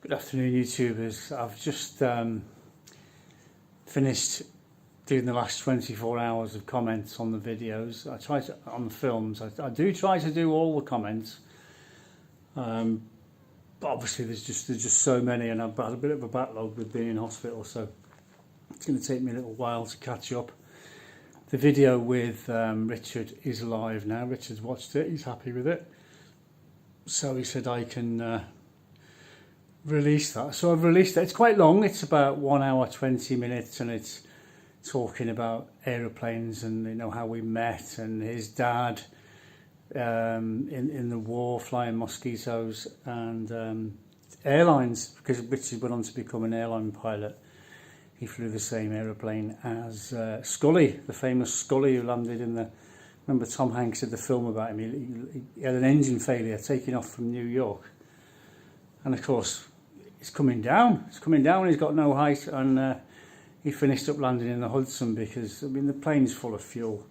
Good afternoon, YouTubers. I've just finished doing the last 24 hours of comments on the videos. I try to, on the films, I do try to do all the comments. But obviously there's just so many, and I've had a bit of a backlog with being in hospital, so it's going to take me a little while to catch up. The video with Richard is live now. Richard's watched it, he's happy with it. So he said I can release that. So I've released it. It's quite long, it's about 1 hour 20 minutes, and it's talking about aeroplanes and how we met, and his dad in the war flying mosquitoes, and airlines, because Richard went on to become an airline pilot. He flew the same aeroplane as Scully, the famous Scully who landed in the... Remember Tom Hanks did the film about him. He had an engine failure taking off from New York. And of course, it's coming down. It's coming down. He's got no height, and he finished up landing in the Hudson because, I mean, the plane's full of fuel.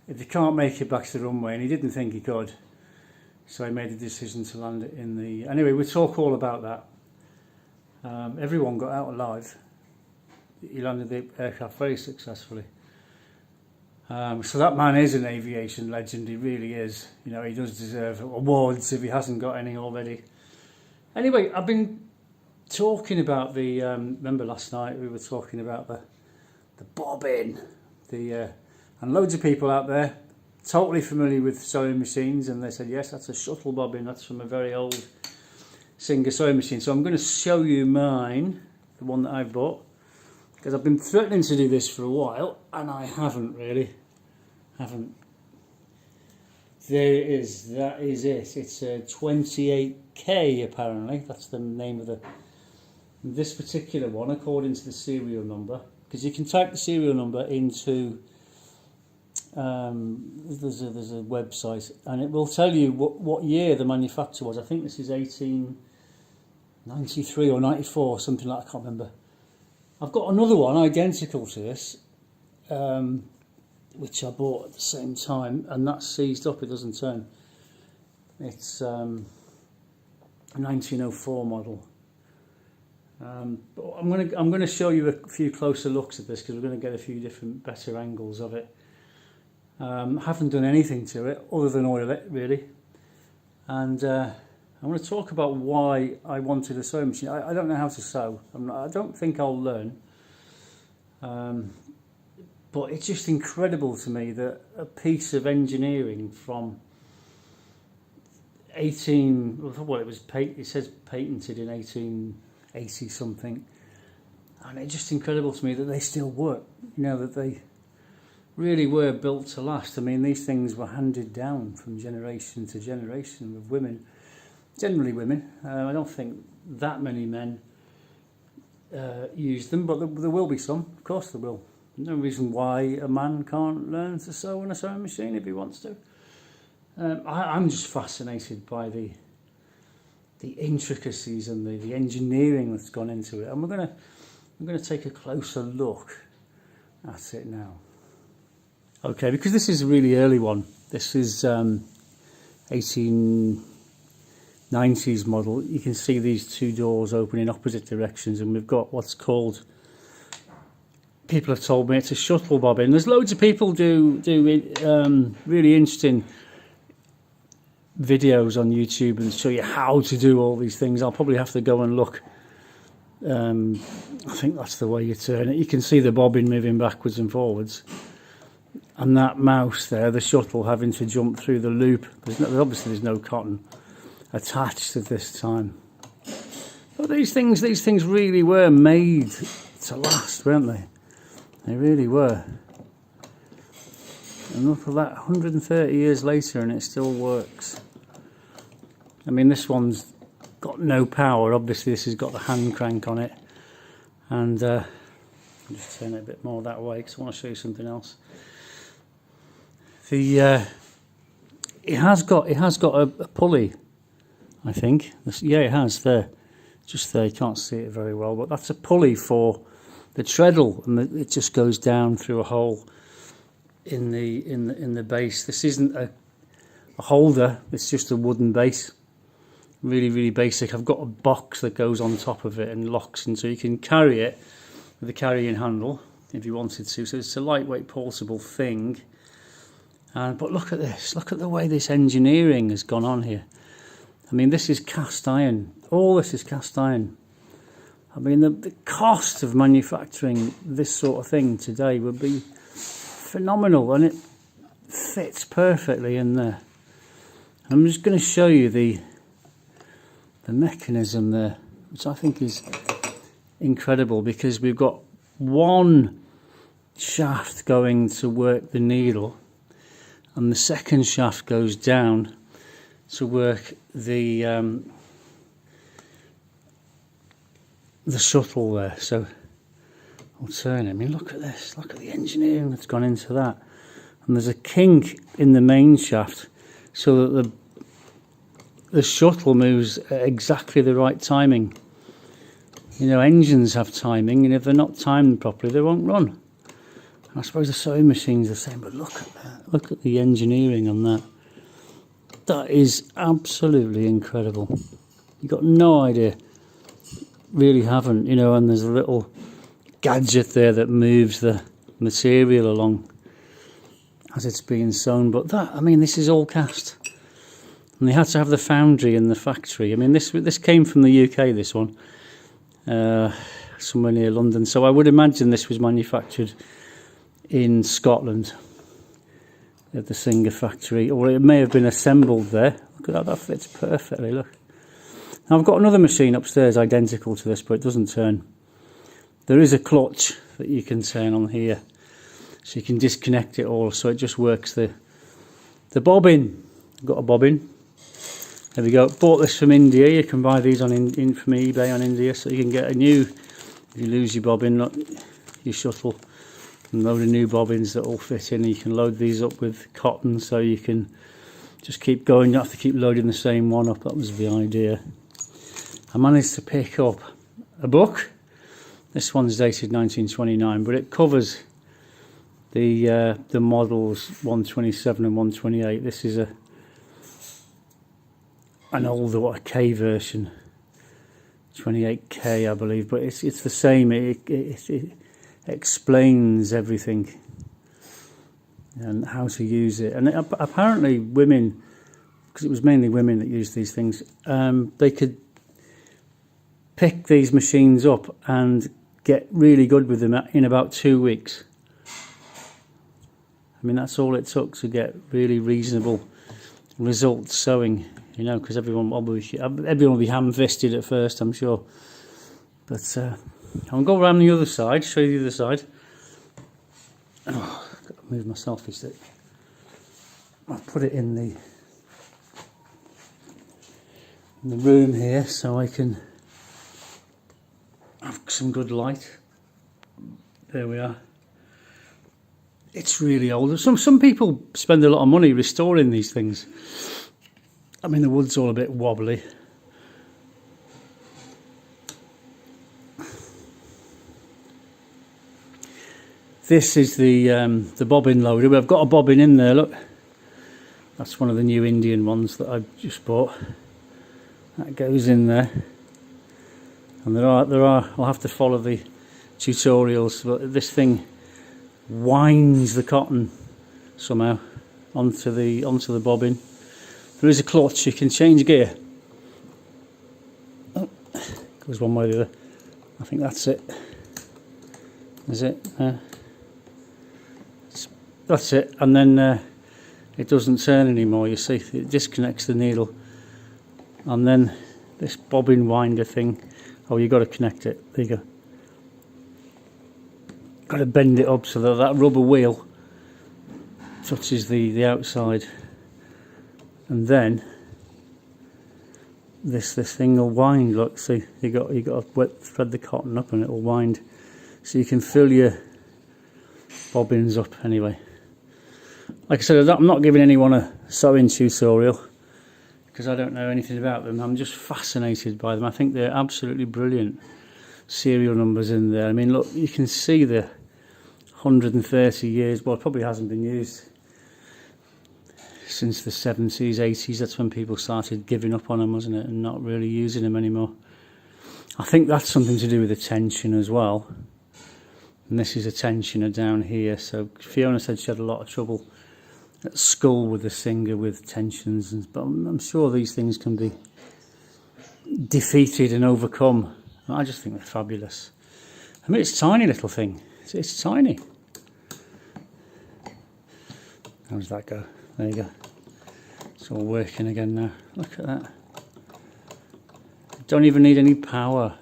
If he can't make it back to the runway, and he didn't think he could, so he made the decision to land it in the... Anyway, we'll talk all about that. Everyone got out alive. He landed the aircraft very successfully. So that man is an aviation legend. He really is. He does deserve awards if he hasn't got any already. Anyway, I've been talking about the... remember last night we were talking about the bobbin, and loads of people out there totally familiar with sewing machines, and they said yes, that's a shuttle bobbin. That's from a very old Singer sewing machine. So I'm going to show you mine, the one that I bought, because I've been threatening to do this for a while, and I haven't really. There it is. That is it. It's a 28K apparently. That's the name of this particular one, according to the serial number. Because you can type the serial number into there's a website, and it will tell you what year the manufacture was. I think this is 1893 or 94, something like that. I can't remember. I've got another one identical to this, which I bought at the same time, and that's seized up. It doesn't turn. It's a 1904 model. But I'm going to show you a few closer looks at this, because we're going to get a few different better angles of it. I haven't done anything to it other than oil it really, and I want to talk about why I wanted a sewing machine. I don't know how to sew. I don't think I'll learn. But it's just incredible to me that a piece of engineering from it says patented in 1880 something, and it's just incredible to me that they still work. That they really were built to last. I mean, these things were handed down from generation to generation with women. Generally women. I don't think that many men use them, but there will be some. Of course there will. No reason why a man can't learn to sew on a sewing machine if he wants to. I'm just fascinated by the intricacies and the engineering that's gone into it, and I'm going to take a closer look at it now. Okay, because this is a really early one. This is 1890s model. You can see these two doors open in opposite directions, and we've got what's called, people have told me, it's a shuttle bobbin. There's loads of people do really interesting videos on YouTube and show you how to do all these things. I'll probably have to go and look. I think that's the way you turn it. You can see the bobbin moving backwards and forwards, and that mouse there, the shuttle, having to jump through the loop. Obviously there's no cotton attached at this time. But these things really were made to last, weren't they? They really were. And look at that, 130 years later, and it still works. I mean, this one's got no power. Obviously this has got the hand crank on it, and I'll just turn it a bit more that way because I want to show you something else. It has got a pulley, I think. Yeah, it has there, just there. You can't see it very well, but that's a pulley for the treadle, and it just goes down through a hole in the base. This isn't a holder; it's just a wooden base, really, really basic. I've got a box that goes on top of it and locks, and so you can carry it with a carrying handle if you wanted to. So it's a lightweight, portable thing. But look at this. Look at the way this engineering has gone on here. I mean, this is cast iron. All this is cast iron. I mean, the cost of manufacturing this sort of thing today would be phenomenal, and it fits perfectly in there. I'm just going to show you the mechanism there, which I think is incredible, because we've got one shaft going to work the needle, and the second shaft goes down to work the shuttle there. So I'll turn it. I mean, look at this. Look at the engineering that's gone into that. And there's a kink in the main shaft so that the shuttle moves at exactly the right timing. You know, engines have timing, and if they're not timed properly, they won't run. And I suppose the sewing machine's the same, but look at that. Look at the engineering on that. That is absolutely incredible. You've got no idea. Really haven't, you know, and there's a little gadget there that moves the material along as it's being sewn. But that, I mean, this is all cast. And they had to have the foundry in the factory. I mean, this came from the UK, this one. Somewhere near London. So I would imagine this was manufactured in Scotland at the Singer factory. Or it may have been assembled there. Look at that, that fits perfectly, look. Now I've got another machine upstairs identical to this, but it doesn't turn. There is a clutch that you can turn on here, so you can disconnect it all, so it just works the bobbin. I've got a bobbin. There we go. Bought this from India. You can buy these on from eBay on India, so you can get a new, if you lose your bobbin, not your shuttle, and load of new bobbins that all fit in. You can load these up with cotton, so you can just keep going. You don't have to keep loading the same one up. That was the idea. I managed to pick up a book. This one's dated 1929, but it covers the models 127 and 128. This is an older, a K version, 28K, I believe, but it's the same. It explains everything and how to use it. And apparently, women, because it was mainly women that used these things, they could pick these machines up and get really good with them in about 2 weeks. I mean, that's all it took to get really reasonable results sewing, you know, because everyone will be ham-fisted at first, I'm sure. But I'll go around the other side, show you the other side. Oh, I've got to move my selfie stick. I'll put it in the room here so I can have some good light. There we are. It's really old. Some people spend a lot of money restoring these things. I mean, the wood's all a bit wobbly. This is the bobbin loader. I've got a bobbin in there, look. That's one of the new Indian ones that I've just bought. That goes in there. And there are. I'll have to follow the tutorials, but this thing winds the cotton somehow onto the bobbin. There is a clutch. You can change gear. Oh, goes one way or the other. I think that's it. Is it? That's it. And then it doesn't turn anymore. You see, it disconnects the needle, and then this bobbin winder thing. Oh, you've got to connect it. There you go. Got to bend it up so that rubber wheel touches the outside, and then this thing will wind. Look, see, you got to thread the cotton up, and it will wind, so you can fill your bobbins up. Anyway, like I said, I'm not giving anyone a sewing tutorial, because I don't know anything about them. I'm just fascinated by them. I think they're absolutely brilliant. Serial numbers in there. I mean, look, you can see the 130 years. Well, it probably hasn't been used since the 70s, 80s. That's when people started giving up on them, wasn't it, and not really using them anymore. I think that's something to do with the tension as well. And this is a tensioner down here. So Fiona said she had a lot of trouble at school with the Singer with tensions, but I'm sure these things can be defeated and overcome. I just think they're fabulous. I mean, it's a tiny little thing. It's tiny. How does that go? There you go. It's all working again now. Look at that. Don't even need any power.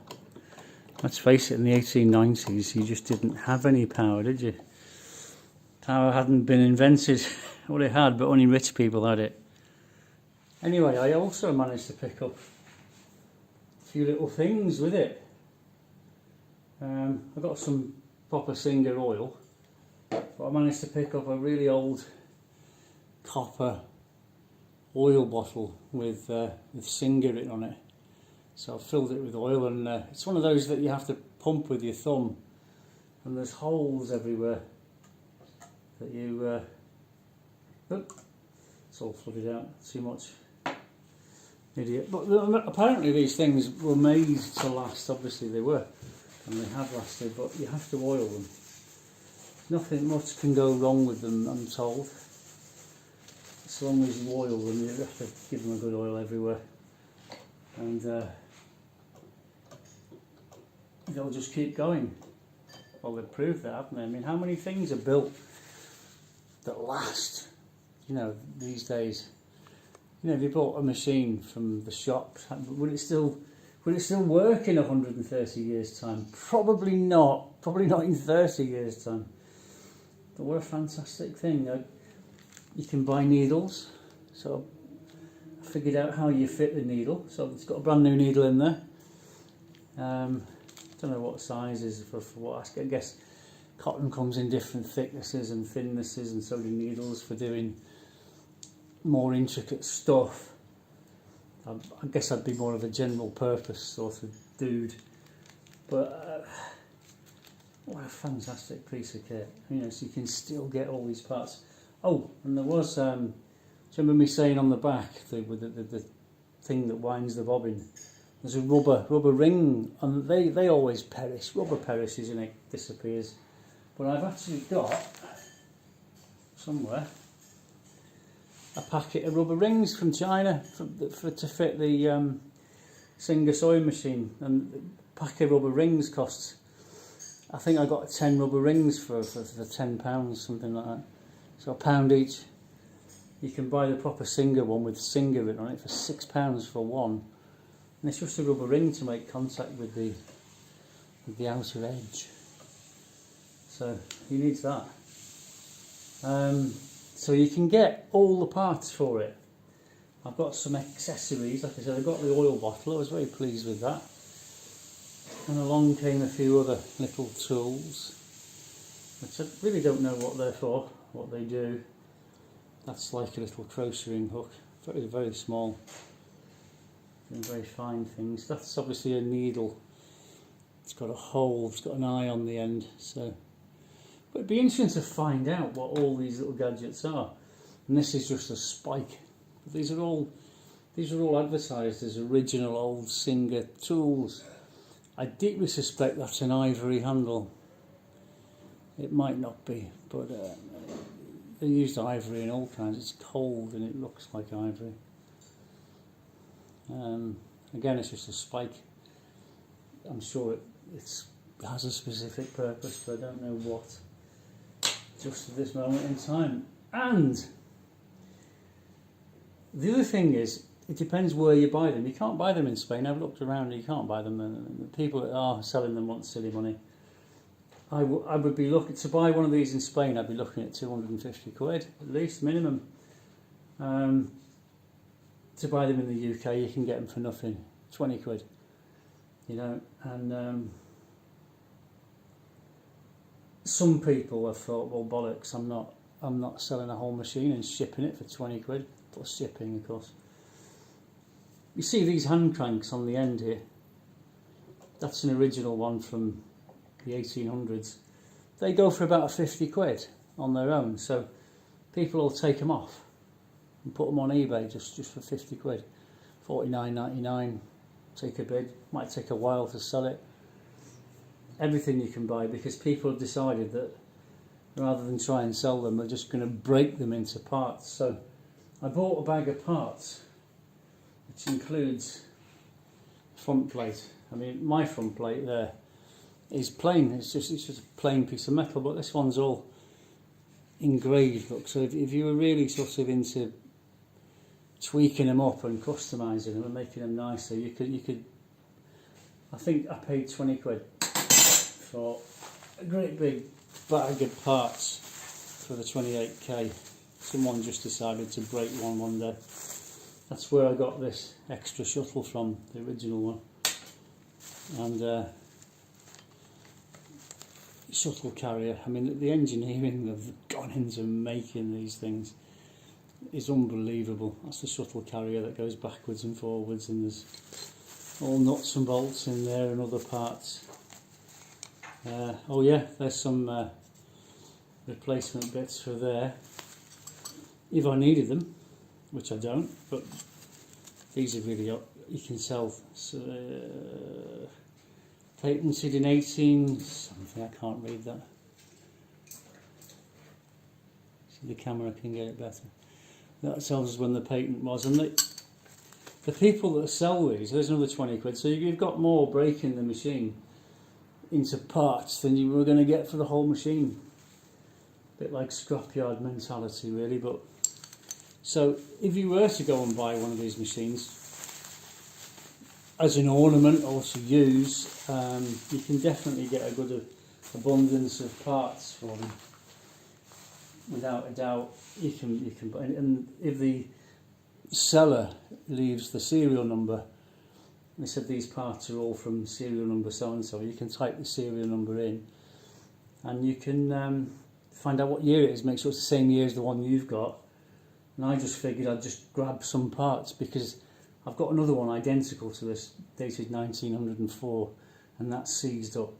Let's face it, in the 1890s you just didn't have any power, did you? Power hadn't been invented. Well, it had, but only rich people had it. Anyway, I also managed to pick up a few little things with it. I got some proper Singer oil, but I managed to pick up a really old copper oil bottle with Singer written on it. So I filled it with oil, and it's one of those that you have to pump with your thumb, and there's holes everywhere that you it's all flooded out too much, idiot. But apparently these things were made to last. Obviously they were, and they have lasted, but you have to oil them. Nothing much can go wrong with them, I'm told. As long as you oil them, you have to give them a good oil everywhere, and they'll just keep going. Well, they've proved that, haven't they? I mean, how many things are built that last, you know, these days? You know, if you bought a machine from the shop, would it still work in 130 years' time? Probably not. Probably not in 30 years' time. But what a fantastic thing. You can buy needles. So I figured out how you fit the needle. So it's got a brand new needle in there. Don't know what size is for what. I guess cotton comes in different thicknesses and thinnesses, and so do needles for doing more intricate stuff. I guess I'd be more of a general purpose sort of dude. But what a fantastic piece of kit. You know, so you can still get all these parts. Oh, and there was, do you remember me saying on the back, with the thing that winds the bobbin, there's a rubber ring, and they always perish. Rubber perishes and it disappears. But I've actually got, somewhere, a packet of rubber rings from China to fit the Singer sewing machine. And a packet of rubber rings costs, I think I got 10 rubber rings for £10, something like that. So £1 each. You can buy the proper Singer one with Singer written on it for £6 for one. And it's just a rubber ring to make contact with the outer edge. So he needs that. So you can get all the parts for it. I've got some accessories. Like I said, I got the oil bottle. I was very pleased with that. And along came a few other little tools, which I really don't know what they're for, what they do. That's like a little crocheting hook, very, very small. And very fine things. That's obviously a needle. It's got a hole, it's got an eye on the end. So, but it'd be interesting to find out what all these little gadgets are. And this is just a spike. But these are all advertised as original old Singer tools. I deeply suspect that's an ivory handle. It might not be, but they used ivory in all kinds. It's cold and it looks like ivory. Again, it's just a spike. I'm sure it has a specific purpose, but I don't know what just at this moment in time. And the other thing is, it depends where you buy them. You can't buy them in Spain. I've looked around and you can't buy them. And the people that are selling them want silly money. I would be looking to buy one of these in Spain. I'd be looking at 250 quid at least minimum. To buy them in the UK, you can get them for nothing, 20 quid. You know, and some people have thought, well, bollocks, I'm not selling a whole machine and shipping it for 20 quid plus shipping, of course. You see these hand cranks on the end here. That's an original one from the 1800s. They go for about 50 quid on their own, so people will take them off. and put them on eBay just for 50 quid, 49.99. Take a bid. Might take a while to sell it. Everything you can buy, because people have decided that rather than try and sell them, they're just going to break them into parts. So I bought a bag of parts, which includes front plate. I mean, my front plate there is plain. It's just a plain piece of metal, but this one's all engraved. Look, so if you were really sort of into tweaking them up and customising them and making them nicer, you could. I think I paid 20 quid for a great big bag of parts for the 28k. Someone just decided to break one day. That's where I got this extra shuttle from, the original one. And shuttle carrier. I mean, the engineering that have gone into making these things is unbelievable. That's the shuttle carrier that goes backwards and forwards, and there's all nuts and bolts in there and other parts. Oh yeah, there's some replacement bits for there if I needed them, which I don't, but these are really, you can sell. Patented in 18 something, I can't read that. See, the camera can get it better. That tells us when the patent was, and the people that sell these, there's another 20 quid, so you've got more breaking the machine into parts than you were going to get for the whole machine. A bit like scrapyard mentality really. But so if you were to go and buy one of these machines as an ornament or to use, you can definitely get a good abundance of parts for them. Without a doubt, you can buy, and if the seller leaves the serial number, they said these parts are all from serial number so and so, you can type the serial number in, and you can find out what year it is, make sure it's the same year as the one you've got. And I just figured I'd just grab some parts, because I've got another one identical to this, dated 1904, and that's seized up.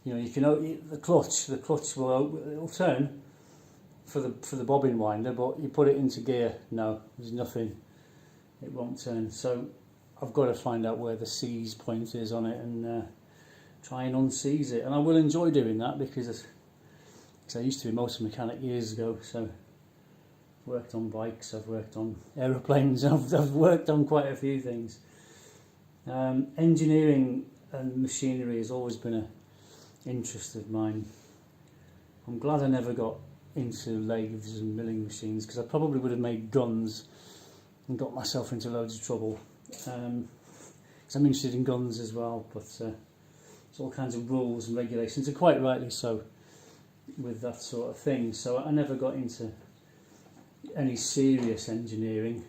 You know, you can the clutch it'll turn for the bobbin winder, but you put it into gear, no, there's nothing, it won't turn. So I've got to find out where the seize point is on it and try and unseize it, and I will enjoy doing that, because I used to be a motor mechanic years ago, so I've worked on bikes, I've worked on aeroplanes, I've worked on quite a few things. Engineering and machinery has always been an interest of mine. I'm glad I never got into lathes and milling machines, because I probably would have made guns and got myself into loads of trouble. Because I'm interested in guns as well, but there's all kinds of rules and regulations, and quite rightly so, with that sort of thing. So I never got into any serious engineering,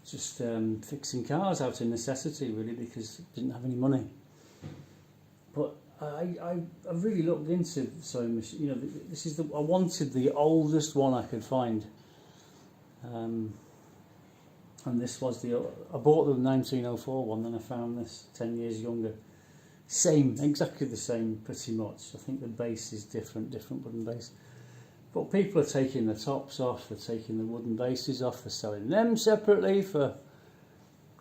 just fixing cars out of necessity really, because I didn't have any money. But I really looked into sewing machine. You know, this is I wanted the oldest one I could find, and this was I bought the 1904 one, then I found this 10 years younger. Same, exactly the same, pretty much. I think the base is different wooden base. But people are taking the tops off, they're taking the wooden bases off, they're selling them separately for,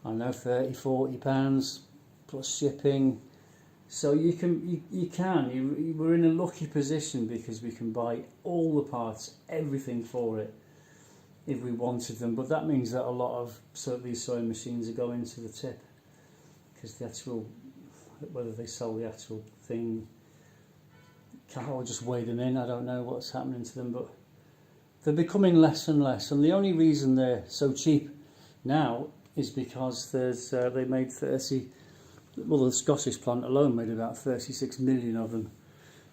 I don't know, £30–40 plus shipping. So we're in a lucky position, because we can buy all the parts, everything for it, if we wanted them. But that means that a lot of these sewing machines are going to the tip, because the actual, whether they sell the actual thing, or just weigh them in, I don't know what's happening to them, but they're becoming less and less. And the only reason they're so cheap now is because they made the Scottish plant alone made about 36 million of them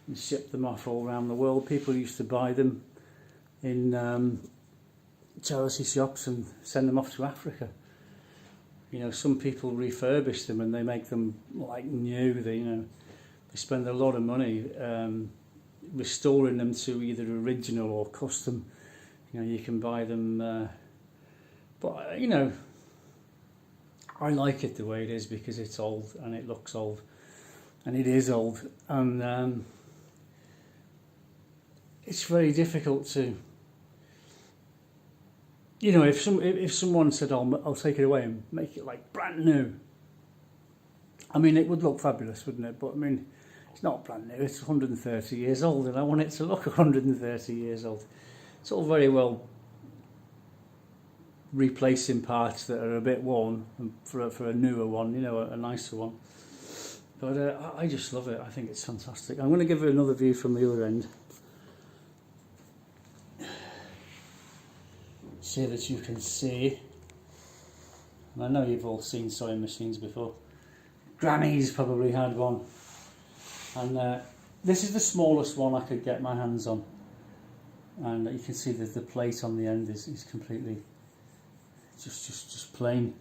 and shipped them off all around the world. People used to buy them in charity shops and send them off to Africa. You know, some people refurbish them and they make them like new. They spend a lot of money restoring them to either original or custom. You know, you can buy them, but you know, I like it the way it is, because it's old and it looks old, and it is old, and it's very difficult to you know, if someone said, I'll take it away and make it like brand new, I mean, it would look fabulous, wouldn't it? But I mean, it's not brand new, it's 130 years old, and I want it to look 130 years old. It's all very well replacing parts that are a bit worn for a newer one, you know, a nicer one. But I just love it. I think it's fantastic. I'm going to give you another view from the other end, so that you can see. And I know you've all seen sewing machines before. Granny's probably had one. And this is the smallest one I could get my hands on. And you can see that the plate on the end is completely just plain.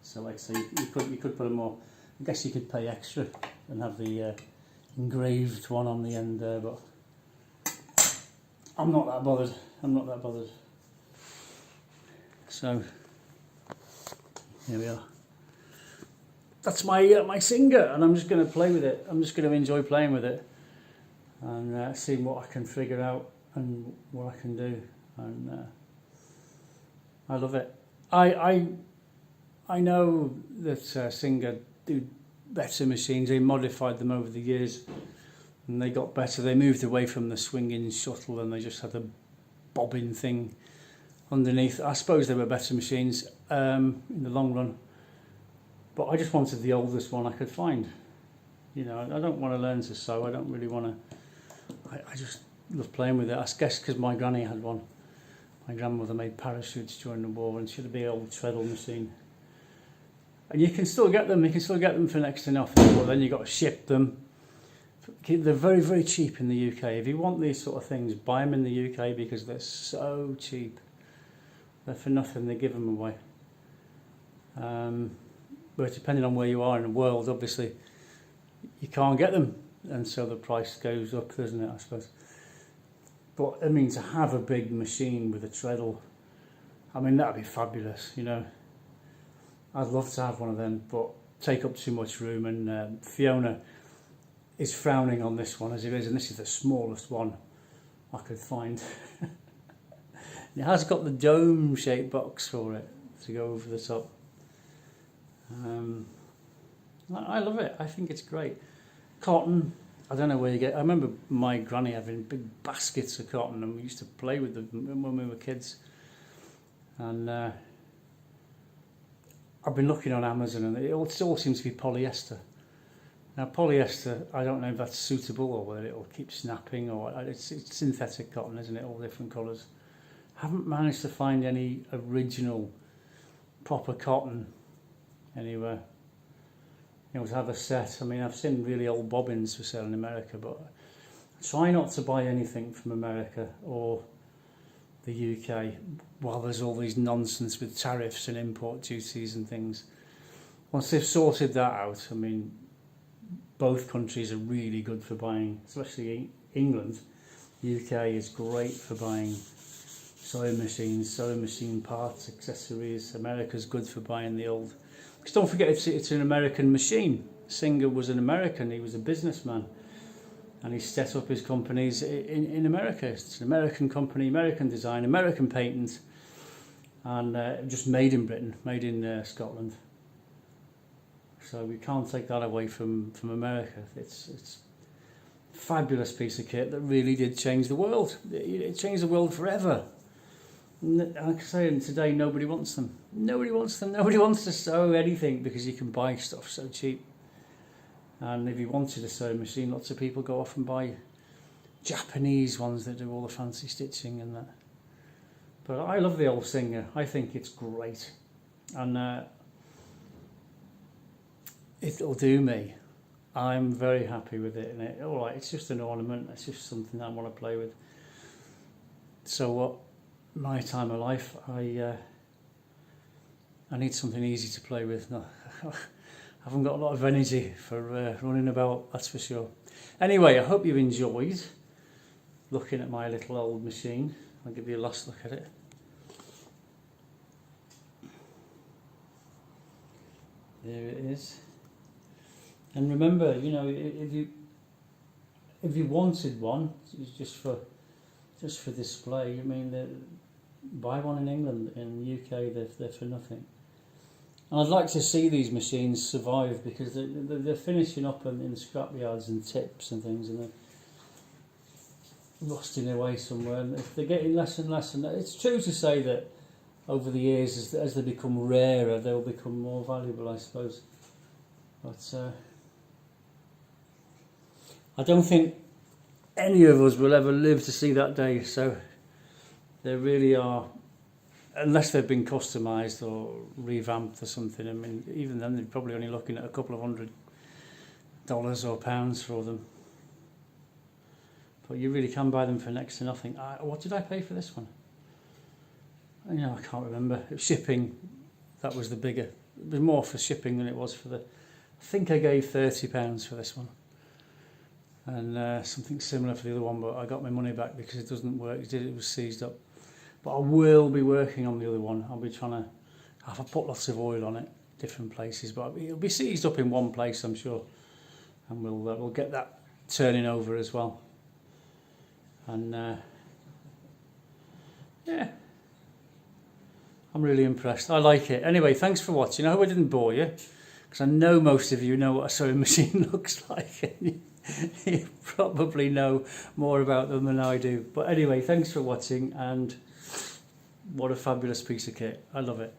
So like I say, you could put a more, I guess you could pay extra and have the engraved one on the end there, but I'm not that bothered. I'm not that bothered. So here we are. That's my Singer, and I'm just going to play with it. I'm just going to enjoy playing with it and seeing what I can figure out and what I can do. And I love it. I know that Singer do better machines. They modified them over the years, and they got better. They moved away from the swinging shuttle, and they just had the bobbin thing underneath. I suppose they were better machines in the long run, but I just wanted the oldest one I could find. You know, I don't want to learn to sew. I don't really want to. I just love playing with it. I guess because my granny had one. My grandmother made parachutes during the war, and she had a big old treadle machine. And you can still get them. You can still get them for next to nothing. But then you got to ship them. They're very, very cheap in the UK. If you want these sort of things, buy them in the UK because they're so cheap. They're for nothing. They give them away. But depending on where you are in the world, obviously, you can't get them, and so the price goes up, doesn't it? I suppose. But I mean, to have a big machine with a treadle, I mean, that'd be fabulous. You know, I'd love to have one of them, but take up too much room. And Fiona is frowning on this one as it is, and this is the smallest one I could find. It has got the dome-shaped box for it to go over the top. I love it. I think it's great. Cotton, I don't know where you get. I remember my granny having big baskets of cotton, and we used to play with them when we were kids. And I've been looking on Amazon, and it all seems to be polyester. Now polyester, I don't know if that's suitable or whether it'll keep snapping, or it's synthetic cotton, isn't it? All different colours. Haven't managed to find any original proper cotton anywhere. You know, to have a set. I mean, I've seen really old bobbins for sale in America, but I try not to buy anything from America or the UK while there's all these nonsense with tariffs and import duties and things. Once they've sorted that out, I mean, both countries are really good for buying, especially England. UK is great for buying sewing machines, sewing machine parts, accessories. America's good for buying the old. Because don't forget, it's an American machine. Singer was an American, he was a businessman. And he set up his companies in America. It's an American company, American design, American patent. And just made in Britain, made in Scotland. So we can't take that away from America. It's a fabulous piece of kit that really did change the world. It changed the world forever. Like I say, today nobody wants them. Nobody wants them. Nobody wants to sew anything because you can buy stuff so cheap. And if you wanted a sewing machine, lots of people go off and buy Japanese ones that do all the fancy stitching and that. But I love the old Singer. I think it's great. And it'll do me. I'm very happy with it. And all right, it's just an ornament. It's just something that I want to play with. So what? My time of life, I need something easy to play with. No, I haven't got a lot of energy for running about, that's for sure. Anyway, I hope you've enjoyed looking at my little old machine. I'll give you a last look at it. There it is. And remember, you know, if you wanted one, just for display, I mean, buy one in England. In the UK, they're for nothing. And I'd like to see these machines survive, because they're finishing up in scrapyards and tips and things, and they're rusting away somewhere. And if they're getting less and less, and it's true to say that over the years, as they become rarer, they'll become more valuable, I suppose. But I don't think any of us will ever live to see that day. So they really are, unless they've been customised or revamped or something. I mean, even then, they're probably only looking at a couple of $100 or pounds for them. But you really can buy them for next to nothing. What did I pay for this one? I can't remember. Shipping, that was the bigger. It was more for shipping than it was for the... I think I gave £30 for this one. And something similar for the other one, but I got my money back because it doesn't work. It was seized up. But I will be working on the other one. I'll be trying to... I've put lots of oil on it, different places, but it'll be seized up in one place, I'm sure. And we'll get that turning over as well. And yeah, I'm really impressed. I like it. Anyway, thanks for watching. I hope I didn't bore you, because I know most of you know what a sewing machine looks like. You probably know more about them than I do. But anyway, thanks for watching, and what a fabulous piece of kit. I love it.